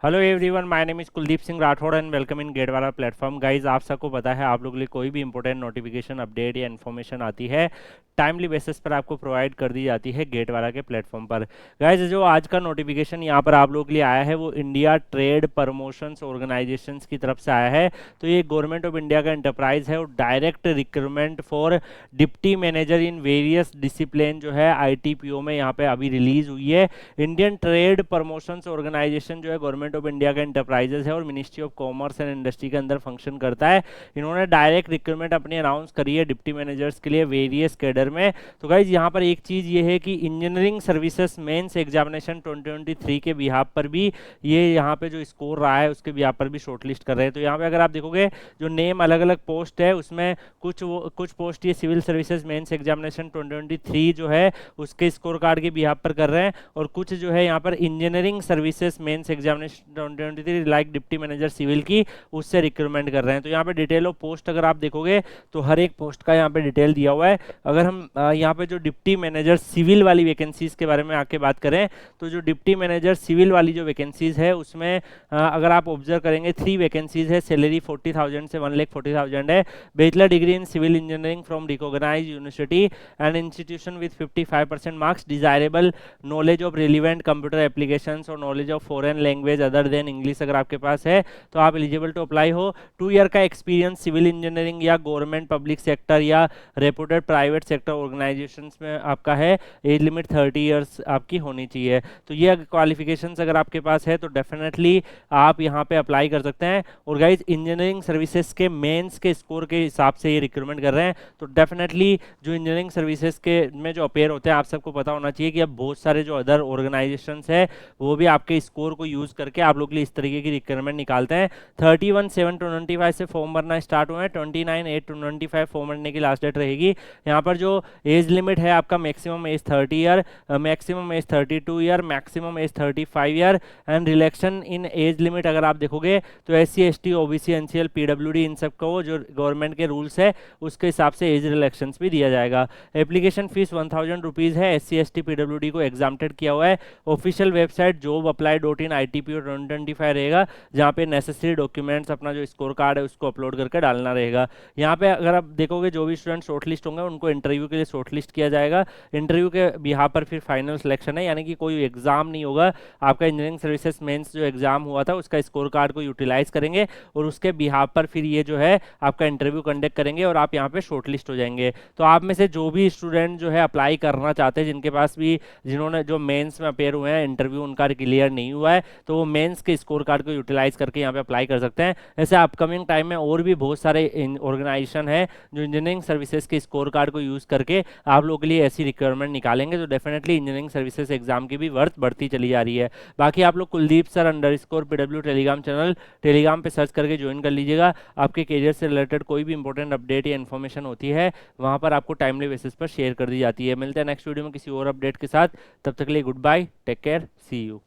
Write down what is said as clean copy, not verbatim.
Hello everyone, my name is Kuldeep Singh Rathore and welcome in gate वाला platform. Guys, आप सबको पता है आप लोगों के लिए कोई भी इंपॉर्टेंट नोटिफिकेशन अपडेट या इन्फॉर्मेशन आती है टाइमली बेसिस पर आपको प्रोवाइड कर दी जाती है गेट वाला के प्लेटफॉर्म पर। गाइज, जो आज का नोटिफिकेशन यहाँ पर आप लोगों के लिए आया है वो इंडिया ट्रेड प्रमोशंस ऑर्गेनाइजेशंस की तरफ से आया है। तो ये गवर्नमेंट ऑफ इंडिया का एंटरप्राइज है और direct recruitment for deputy manager in various discipline जो है आईटीपीओ में यहाँ पे अभी रिलीज हुई है। इंडियन ट्रेड प्रमोशंस ऑर्गेनाइजेशन जो है गवर्नमेंट ऑफ इंडिया का एंटरप्राइजेस है और ministry of commerce and industry के अंदर फंक्शन करता है। इन्होंने डायरेक्ट रिक्रूटमेंट अपनी अनाउंस करी है डिप्टी मैनेजर्स के लिए वेरियस कैडर में। तो गाइज, यहाँ पर एक चीज ये है कि इंजीनियरिंग सर्विसेज मेंस एग्जामिनेशन 2023 के बिहाफ पर भी ये यहाँ पे जो स्कोर रहा है उसके बिहाफ पर भी शॉर्टलिस्ट कर रहे हैं। तो यहाँ पे अगर आप देखोगे जो नेम अलग अलग पोस्ट है उसमें कुछ पोस्ट ये सिविल सर्विसेज मेंस एग्जामिनेशन 2023 जो है उसके स्कोर कार्ड के बिहाफ पर कर रहे हैं और कुछ जो है यहाँ पर engineering services mains examination 2023 like deputy manager civil की उससे रिक्रूटमेंट कर रहे हैं। तो यहाँ पे डिटेल ऑफ पोस्ट अगर आप देखोगे तो हर एक पोस्ट का यहाँ पे डिटेल दिया हुआ है। अगर हम यहाँ पे जो डिप्टी मैनेजर सिविल वाली वैकेंसीज के बारे में आके बात करें तो जो डिप्टी मैनेजर सिविल वाली जो वैकेंसीज है उसमें अगर आप ऑब्जर्व करेंगे 3 वैकेंसीज है। सैलरी 40,000 से 1,40,000 है। Bachelor degree in civil engineering from recognised university and institution with 55% marks, desirable knowledge of relevant computer applications और knowledge of foreign language other than English अगर आपके पास है तो आप एलिजिबल टू अप्लाई हो। 2 ईयर का एक्सपीरियंस सिविल इंजीनियरिंग या government public sector या रेपुटेड प्राइवेट सेक्टर ऑर्गेनाइजेशंस में आपका है। एज लिमिट 30 ईयर्स आपकी होनी चाहिए। तो ये क्वालिफिकेशंस अगर आपके पास है तो डेफिनेटली आप यहाँ पे अप्लाई कर सकते हैं। और गाइज, इंजीनियरिंग सर्विसेज के मेंस के स्कोर के हिसाब से ये रिक्रूटमेंट कर रहे हैं। तो डेफिनेटली जो इंजीनियरिंग सर्विसेज के में जो अपेयर होते हैं आप सबको पता होना चाहिए कि अब बहुत सारे जो अदर ऑर्गेनाइजेशंस है वो भी आपके स्कोर को यूज करके आप लोग के लिए इस तरीके की रिक्वायरमेंट निकालते हैं। 31/7/2025 से फॉर्म भरना स्टार्ट हुआ है। 29/8/2025 फॉर्म भरने की लास्ट डेट रहेगी। यहाँ पर जो एज लिमिट है आपका maximum age 30 year, maximum age 32 year, maximum age 35 year and रिलैक्शन in age limit अगर आप देखोगे तो SC ST OBC NCL PWD इन सबको जो गवर्नमेंट के रूल्स है उसके हिसाब से एज रिलैक्शन भी दिया जाएगा। एप्लीकेशन फीस 1000 रुपीज़ है। SC ST PWD को एग्जाम्प्टेड किया हुआ है। ऑफिशियल वेबसाइट jobapply.in ITPO 2025 रहेगा जहाँ पे नेसेसरी डॉक्यूमेंट्स अपना जो स्कोर कार्ड है उसको अपलोड करके डालना रहेगा। यहाँ पे अगर आप देखोगे जो भी स्टूडेंट शॉर्टलिस्ट होंगे उनको इंटरव्यू के लिए शॉर्टलिस्ट किया जाएगा। इंटरव्यू के बिहाफ पर फिर फाइनल सिलेक्शन है, यानी कि कोई एग्जाम नहीं होगा। आपका इंजीनियरिंग सर्विसेज मेंस जो एग्जाम हुआ था उसका स्कोर कार्ड को यूटिलाइज करेंगे और उसके बिहाफ पर फिर ये जो है आपका इंटरव्यू कंडक्ट करेंगे और आप यहाँ पे शॉर्टलिस्ट हो जाएंगे। तो आप में से जो भी स्टूडेंट जो है अप्लाई करना चाहते हैं जिनके पास भी जिन्होंने जो मेंस में अपेयर हुए हैं इंटरव्यू उनका क्लियर नहीं हुआ है तो वो मेंस के स्कोर कार्ड को यूटिलाइज करके यहाँ पे अप्लाई कर सकते हैं। ऐसे अपकमिंग टाइम में और भी बहुत सारे ऑर्गेनाइजेशन है जो इंजीनियरिंग सर्विसेज के स्कोर कार्ड को यूज करके आप लोगों के लिए ऐसी रिक्वायरमेंट निकालेंगे। तो डेफिनेटली इंजीनियरिंग सर्विसेज एग्जाम की भी वर्थ बढ़ती चली जा रही है। बाकी आप लोग Kuldeep sir _PW Telegram channel Telegram पे सर्च करके ज्वाइन कर लीजिएगा। आपके करियर से रिलेटेड कोई भी इंपॉर्टेंट अपडेट या इन्फॉर्मेशन होती है वहां पर आपको टाइमली बेसिस पर शेयर कर दी जाती है। मिलते हैं नेक्स्ट वीडियो में किसी और अपडेट के साथ। तब तक के लिए goodbye, take care, see you.